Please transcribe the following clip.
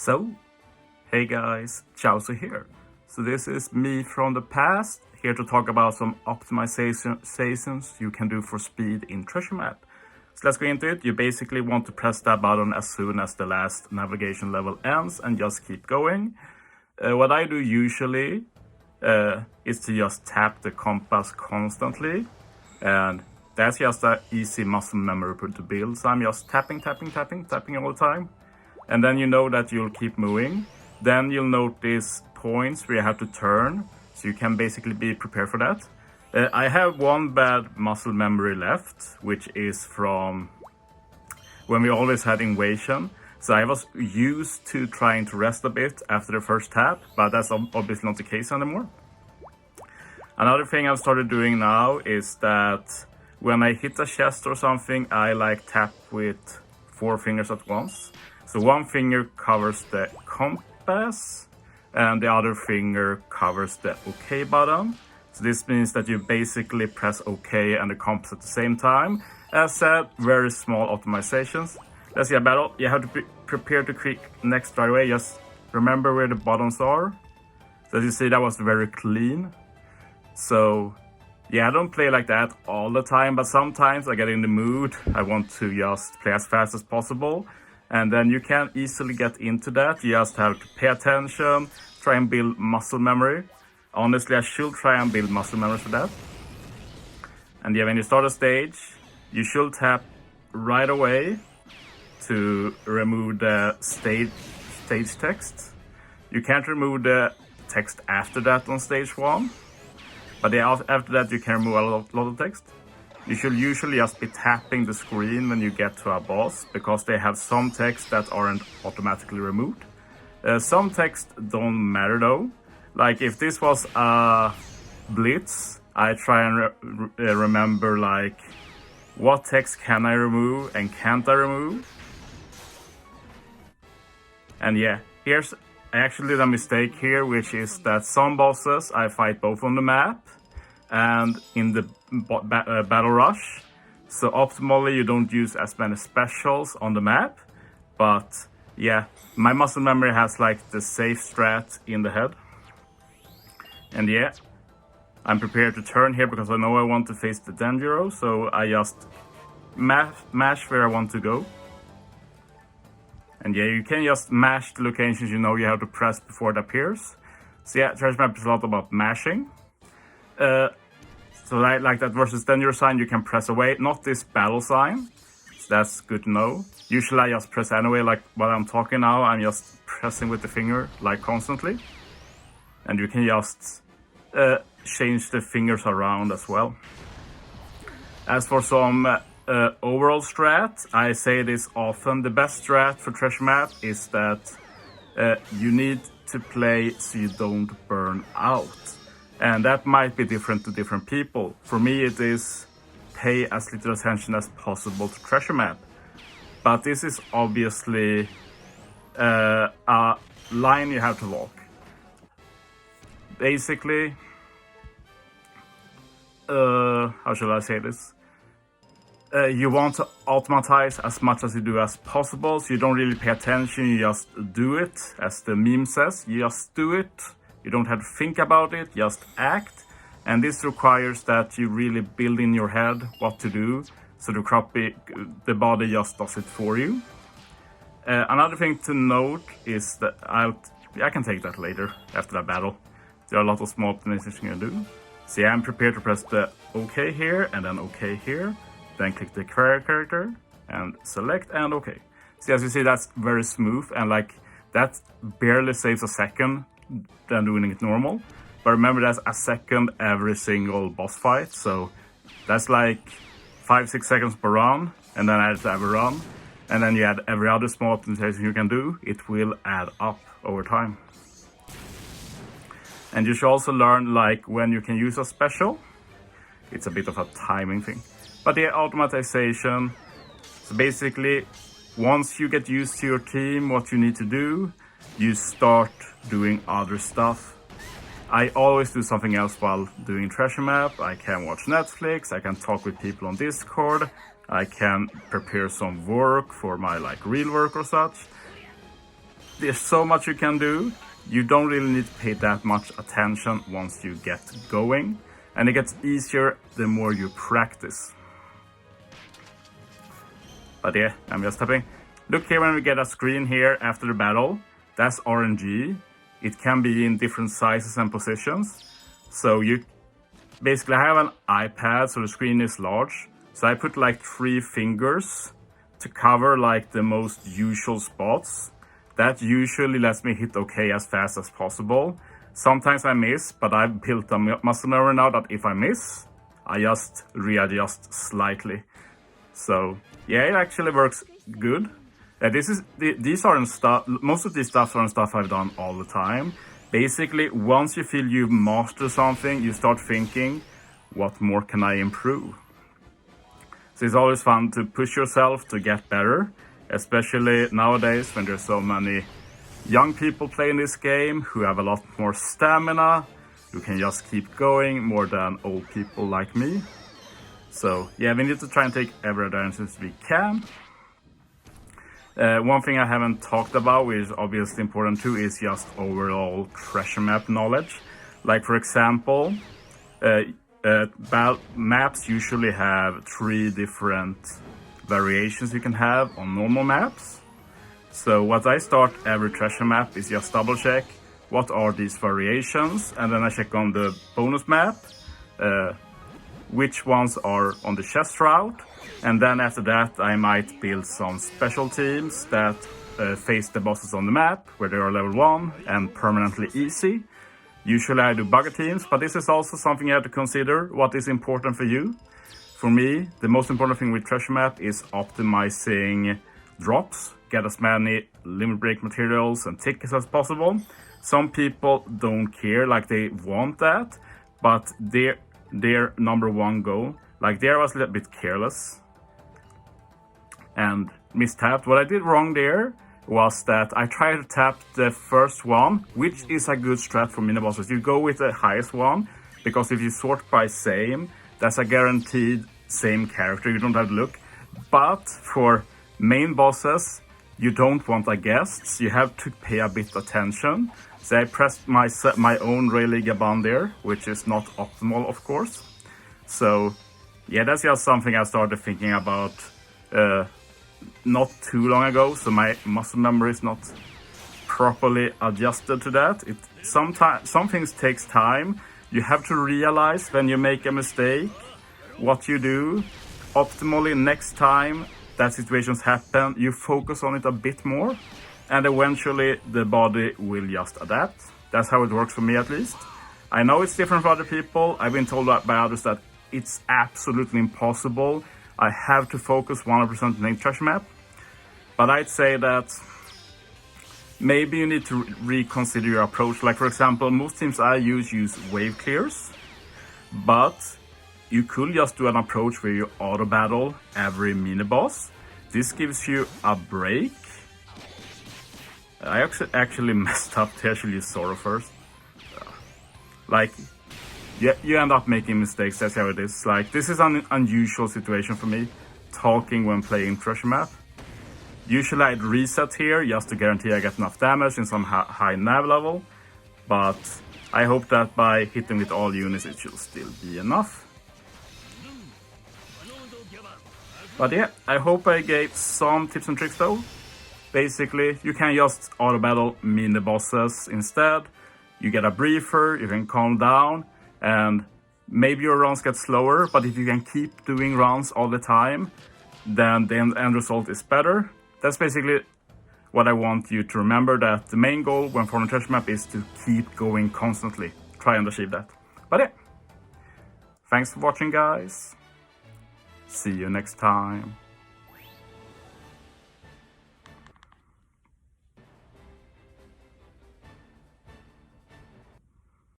So, hey guys, Chauzu here. So this is me from the past, here to talk about some optimizations you can do for speed in Treasure Map. So let's go into it. You basically want to press that button as soon as the last navigation level ends and just keep going. What I do usually is to just tap the compass constantly, and that's just an easy muscle memory to build. So I'm just tapping all the time. And then you know that you'll keep moving. Then you'll notice points where you have to turn, so you can basically be prepared for that. I have one bad muscle memory left, which is from when we always had invasion. So I was used to trying to rest a bit after the first tap, but that's obviously not the case anymore. Another thing I've started doing now is that when I hit a chest or something, I like tap with 4 fingers at once. So one finger covers the compass and the other finger covers the OK button. So this means that you basically press OK and the compass at the same time. As said, very small optimizations. Let's see a battle. You have to be prepared to click next right away. Just remember where the buttons are. So as you see, that was very clean. So yeah, I don't play like that all the time, but sometimes I get in the mood. I want to just play as fast as possible. And then you can easily get into that. You just have to pay attention, try and build muscle memory. Honestly, I should try and build muscle memory for that. And yeah, when you start a stage, you should tap right away to remove the stage text. You can't remove the text after that on stage 1. But yeah, after that you can remove a lot of text. You should usually just be tapping the screen when you get to a boss, because they have some text that aren't automatically removed. Some text don't matter though. Like if this was a blitz, I try and remember like what text can I remove and can't I remove. And yeah, I actually did a mistake here, which is that some bosses I fight both on the map and in the battle rush. So optimally you don't use as many specials on the map, but yeah, my muscle memory has like the safe strat in the head. And yeah, I'm prepared to turn here because I know I want to face the Danjiro, so I just mash where I want to go. And yeah, you can just mash the locations you know you have to press before it appears. So yeah, Treasure Map is a lot about mashing. So like that versus Danjiro sign, you can press away, not this battle sign. So that's good to know. Usually I just press anyway, like while I'm talking now, I'm just pressing with the finger like constantly. And you can just change the fingers around as well. As for some overall strat, I say this often, the best strat for Treasure Map is that you need to play so you don't burn out. And that might be different to different people. For me it is pay as little attention as possible to Treasure Map. But this is obviously a line you have to walk. Basically, how should I say this? You want to automatize as much as you do as possible, so you don't really pay attention, you just do it. As the meme says, you just do it. You don't have to think about it, just act. And this requires that you really build in your head what to do, so the body just does it for you. Another thing to note is that I can take that later after the battle. There are a lot of small optimizations you can do. So yeah, I'm prepared to press the OK here and then OK here. Then click the character and select and OK. So as you see, that's very smooth, and like that barely saves a second than doing it normal. But remember, that's a second every single boss fight, so that's like 5-6 seconds per run, and then add to every run, and then you add every other small optimization you can do. It will add up over time. And you should also learn like when you can use a special. It's a bit of a timing thing. But the automatization, so basically once you get used to your team, what you need to do, you start doing other stuff. I always do something else while doing Treasure Map. I can watch Netflix, I can talk with people on Discord, I can prepare some work for my like real work or such. there's so much you can do. You don't really need to pay that much attention once you get going, and it gets easier the more you practice. But yeah, I'm just tapping. Look here when we get a screen here after the battle. That's RNG. It can be in different sizes and positions. So you basically have an iPad, so the screen is large. So I put like 3 fingers to cover like the most usual spots. That usually lets me hit OK as fast as possible. Sometimes I miss, but I've built a muscle memory now that if I miss, I just readjust slightly. So yeah, it actually works good. These aren't stuff. Most of these stuff aren't stuff I've done all the time. Basically, once you feel you've mastered something, you start thinking, what more can I improve? So it's always fun to push yourself to get better, especially nowadays when there's so many young people playing this game who have a lot more stamina, who can just keep going more than old people like me. So yeah, we need to try and take every advantage we can. One thing I haven't talked about, which is obviously important too, is just overall treasure map knowledge. Like for example, maps usually have 3 different variations you can have on normal maps. So what I start every treasure map is just double check what are these variations, and then I check on the bonus map which ones are on the chest route, and then after that I might build some special teams that face the bosses on the map where they are level 1 and permanently easy. Usually I do bugger teams, but this is also something you have to consider what is important for you. For me, the most important thing with treasure map is optimizing drops, get as many limit break materials and tickets as possible. Some people don't care, like they want that, but their number 1 goal, like there I was a little bit careless and mistapped. What I did wrong there was that I tried to tap the first one, which is a good strat for mini bosses. You go with the highest one, because if you sort by same, that's a guaranteed same character, you don't have to look. But for main bosses, you don't want a guest, you have to pay a bit attention. So I pressed my own Rayliga button there, which is not optimal, of course. So yeah, that's just something I started thinking about not too long ago, so my muscle memory is not properly adjusted to that. Some things takes time. You have to realize when you make a mistake what you do optimally next time that situations happen. You focus on it a bit more, and eventually the body will just adapt. That's how it works for me, at least. I know it's different for other people. I've been told by others that it's absolutely impossible. I have to focus 100% on the treasure map. But I'd say that maybe you need to reconsider your approach. Like for example, most teams I use wave clears, but you could just do an approach where you auto battle every mini boss. This gives you a break. I actually messed up to actually use Sorrow first. Like, you end up making mistakes, that's how it is. Like, this is an unusual situation for me, talking when playing treasure map. Usually I'd reset here just to guarantee I get enough damage in some high nav level, but I hope that by hitting with all units it should still be enough. But yeah, I hope I gave some tips and tricks though. Basically, you can just auto battle mini bosses instead. You get a briefer, you can calm down, and maybe your runs get slower, but if you can keep doing runs all the time, then the end result is better. That's basically what I want you to remember, that the main goal when forming a treasure map is to keep going constantly. Try and achieve that. But yeah, thanks for watching guys. See you next time.